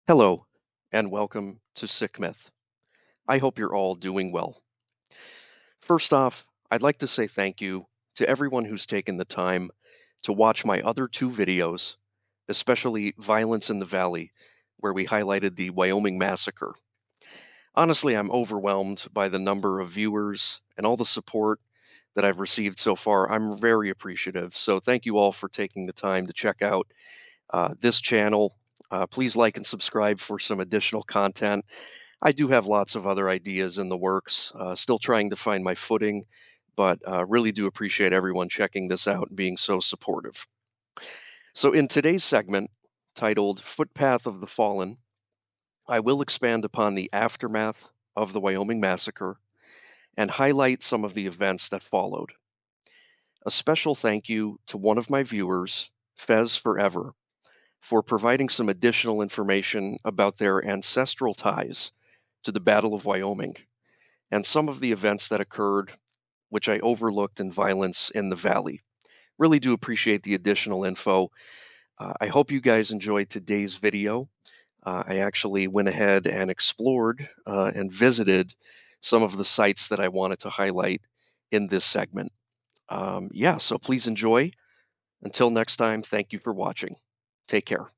Hello, and welcome to Sick Myth. I hope you're all doing well. First off, I'd like to say thank you to everyone who's taken the time to watch my other two videos, especially Violence in the Valley, where we highlighted the Wyoming Massacre. Honestly, I'm overwhelmed by the number of viewers and all the support that I've received so far. I'm very appreciative, so thank you all for taking the time to check out this channel. Please like and subscribe for some additional content. I do have lots of other ideas in the works, still trying to find my footing, but really do appreciate everyone checking this out and being so supportive. So, in today's segment, titled Footpath of the Fallen, I will expand upon the aftermath of the Wyoming Massacre and highlight some of the events that followed. A special thank you to one of my viewers, Fez Forever, for providing some additional information about their ancestral ties to the Battle of Wyoming and some of the events that occurred, which I overlooked in Violence in the Valley. Really do appreciate the additional info. I hope you guys enjoyed today's video. I actually went ahead and explored and visited some of the sites that I wanted to highlight in this segment. So please enjoy. Until next time, thank you for watching. Take care.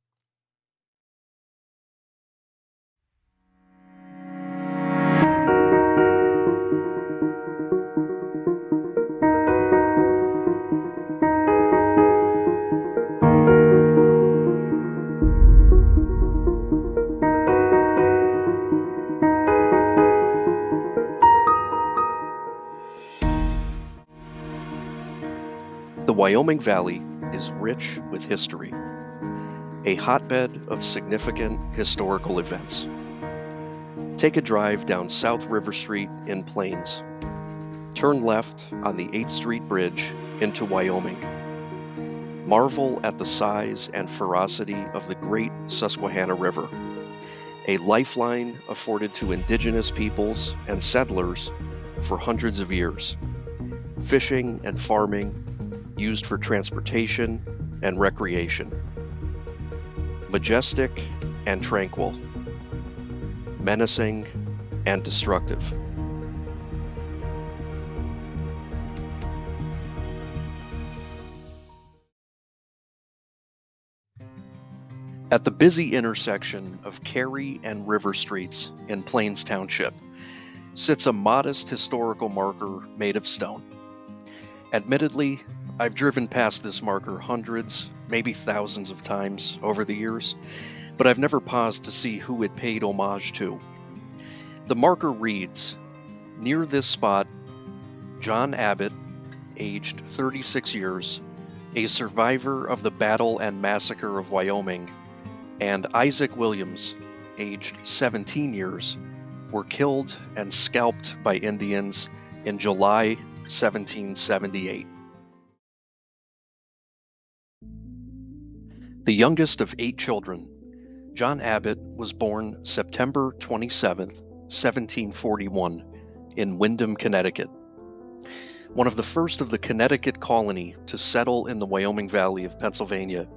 The Wyoming Valley is rich with history, a hotbed of significant historical events. Take a drive down South River Street in Plains. Turn left on the 8th Street Bridge into Wyoming. Marvel at the size and ferocity of the great Susquehanna River, a lifeline afforded to indigenous peoples and settlers for hundreds of years. Fishing and farming used for transportation and recreation. Majestic and tranquil. Menacing and destructive. At the busy intersection of Carey and River Streets in Plains Township sits a modest historical marker made of stone. Admittedly, I've driven past this marker hundreds, maybe thousands of times over the years, but I've never paused to see who it paid homage to. The marker reads, "Near this spot, John Abbott, aged 36 years, a survivor of the Battle and Massacre of Wyoming, and Isaac Williams, aged 17 years, were killed and scalped by Indians in July 1778. The youngest of 8 children, John Abbott was born September 27, 1741, in Windham, Connecticut. One of the first of the Connecticut colony to settle in the Wyoming Valley of Pennsylvania,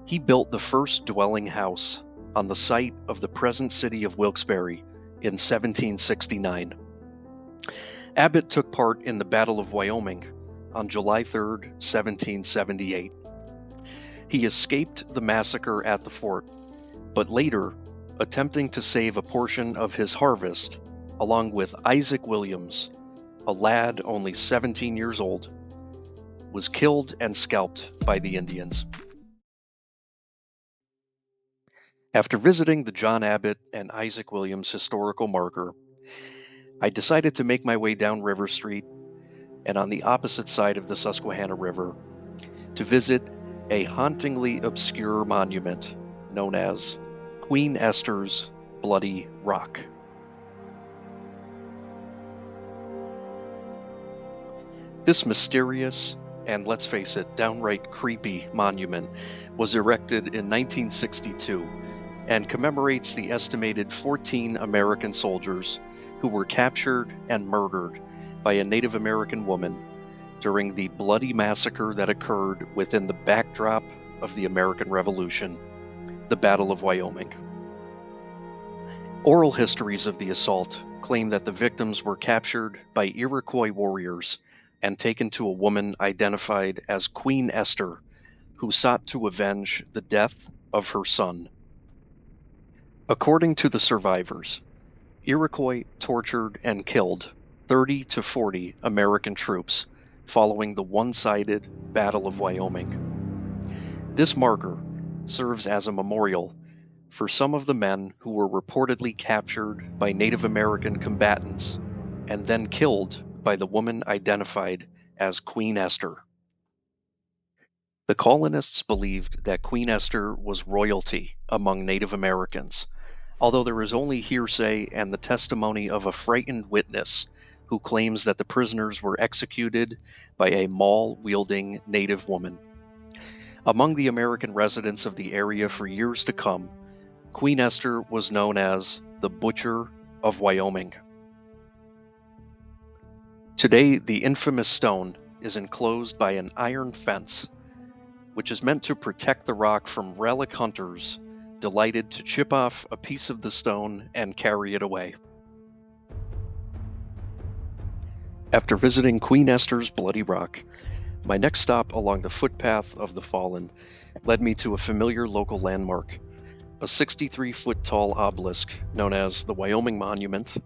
he built the first dwelling house on the site of the present city of Wilkes-Barre in 1769. Abbott took part in the Battle of Wyoming on July 3, 1778. He escaped the massacre at the fort, but later, attempting to save a portion of his harvest, along with Isaac Williams, a lad only 17 years old, was killed and scalped by the Indians. After visiting the John Abbott and Isaac Williams historical marker, I decided to make my way down River Street and on the opposite side of the Susquehanna River to visit a hauntingly obscure monument known as Queen Esther's Bloody Rock. This mysterious and, let's face it, downright creepy monument was erected in 1962 and commemorates the estimated 14 American soldiers who were captured and murdered by a Native American woman during the bloody massacre that occurred within the backdrop of the American Revolution, the Battle of Wyoming. Oral histories of the assault claim that the victims were captured by Iroquois warriors and taken to a woman identified as Queen Esther, who sought to avenge the death of her son. According to the survivors, Iroquois tortured and killed 30 to 40 American troops following the one-sided Battle of Wyoming. This marker serves as a memorial for some of the men who were reportedly captured by Native American combatants and then killed by the woman identified as Queen Esther. The colonists believed that Queen Esther was royalty among Native Americans, although there is only hearsay and the testimony of a frightened witness who claims that the prisoners were executed by a maul-wielding Native woman. Among the American residents of the area for years to come, Queen Esther was known as the Butcher of Wyoming. Today, the infamous stone is enclosed by an iron fence, which is meant to protect the rock from relic hunters delighted to chip off a piece of the stone and carry it away. After visiting Queen Esther's Bloody Rock, my next stop along the Footpath of the Fallen led me to a familiar local landmark, a 63-foot-tall obelisk known as the Wyoming Monument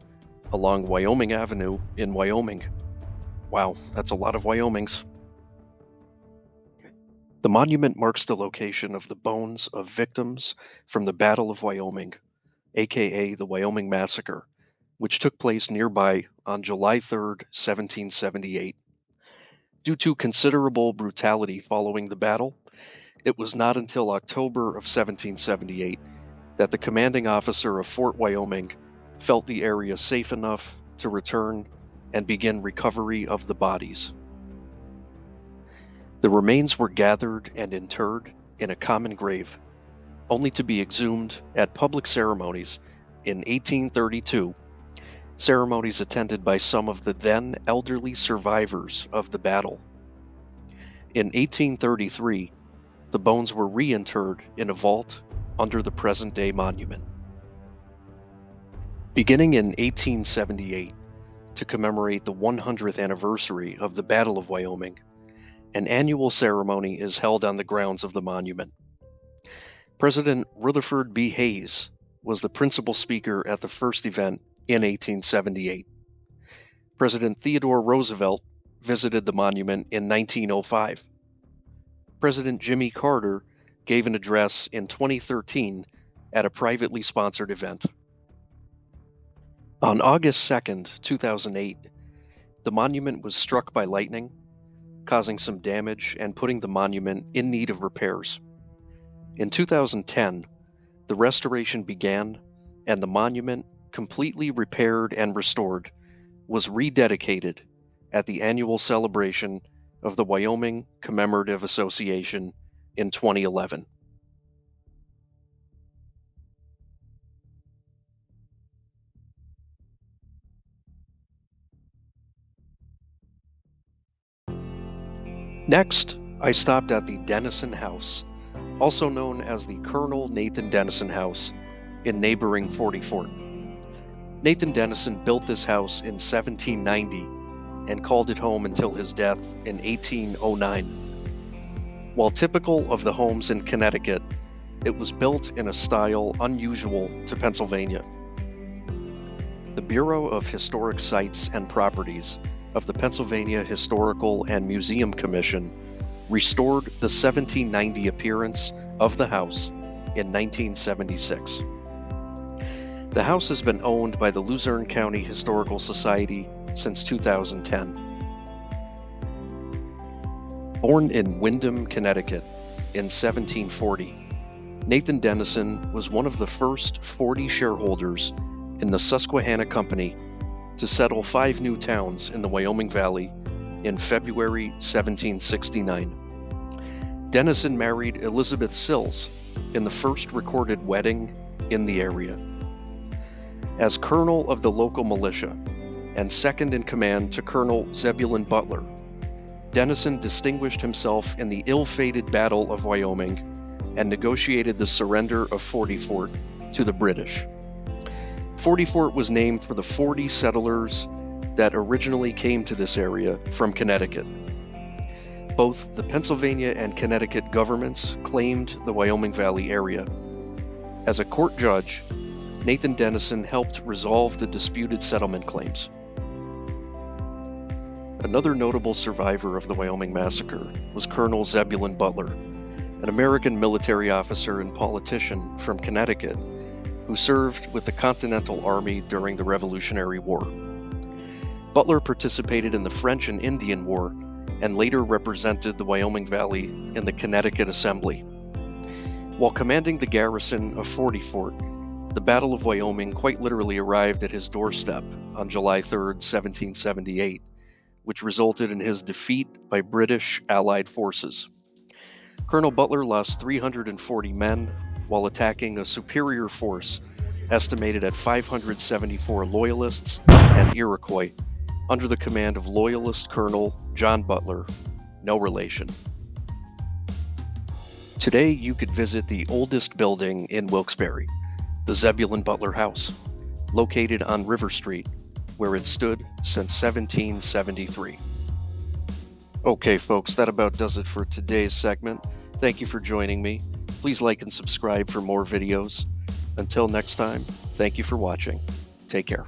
along Wyoming Avenue in Wyoming. Wow, that's a lot of Wyomings. The monument marks the location of the bones of victims from the Battle of Wyoming, aka the Wyoming Massacre, which took place nearby on July 3, 1778. Due to considerable brutality following the battle, it was not until October of 1778 that the commanding officer of Fort Wyoming felt the area safe enough to return and begin recovery of the bodies. The remains were gathered and interred in a common grave, only to be exhumed at public ceremonies in 1832, ceremonies attended by some of the then elderly survivors of the battle. In 1833, the bones were reinterred in a vault under the present-day monument. Beginning in 1878, to commemorate the 100th anniversary of the Battle of Wyoming, an annual ceremony is held on the grounds of the monument. President Rutherford B. Hayes was the principal speaker at the first event in 1878. President Theodore Roosevelt visited the monument in 1905. President Jimmy Carter gave an address in 2013 at a privately sponsored event. On August 2, 2008, the monument was struck by lightning, causing some damage and putting the monument in need of repairs. In 2010, the restoration began, and the monument, completely repaired and restored, was rededicated at the annual celebration of the Wyoming Commemorative Association in 2011. Next, I stopped at the Denison House, also known as the Colonel Nathan Denison House, in neighboring Forty Fort. Nathan Denison built this house in 1790 and called it home until his death in 1809. While typical of the homes in Connecticut, it was built in a style unusual to Pennsylvania. The Bureau of Historic Sites and Properties of the Pennsylvania Historical and Museum Commission restored the 1790 appearance of the house in 1976. The house has been owned by the Luzerne County Historical Society since 2010. Born in Windham, Connecticut in 1740, Nathan Denison was one of the first 40 shareholders in the Susquehanna Company to settle 5 new towns in the Wyoming Valley in February 1769. Denison married Elizabeth Sills in the first recorded wedding in the area. As colonel of the local militia and second in command to Colonel Zebulon Butler, Denison distinguished himself in the ill-fated Battle of Wyoming and negotiated the surrender of Forty Fort to the British. 40 Fort was named for the 40 settlers that originally came to this area from Connecticut. Both the Pennsylvania and Connecticut governments claimed the Wyoming Valley area. As a court judge, Nathan Denison helped resolve the disputed settlement claims. Another notable survivor of the Wyoming Massacre was Colonel Zebulon Butler, an American military officer and politician from Connecticut who served with the Continental Army during the Revolutionary War. Butler participated in the French and Indian War and later represented the Wyoming Valley in the Connecticut Assembly. While commanding the garrison of 40 Fort, the Battle of Wyoming quite literally arrived at his doorstep on July 3, 1778, which resulted in his defeat by British Allied forces. Colonel Butler lost 340 men while attacking a superior force estimated at 574 Loyalists and Iroquois under the command of Loyalist Colonel John Butler, no relation. Today you could visit the oldest building in Wilkes-Barre, the Zebulon Butler House, located on River Street, where it stood since 1773. Okay folks, that about does it for today's segment. Thank you for joining me. Please like and subscribe for more videos. Until next time, thank you for watching. Take care.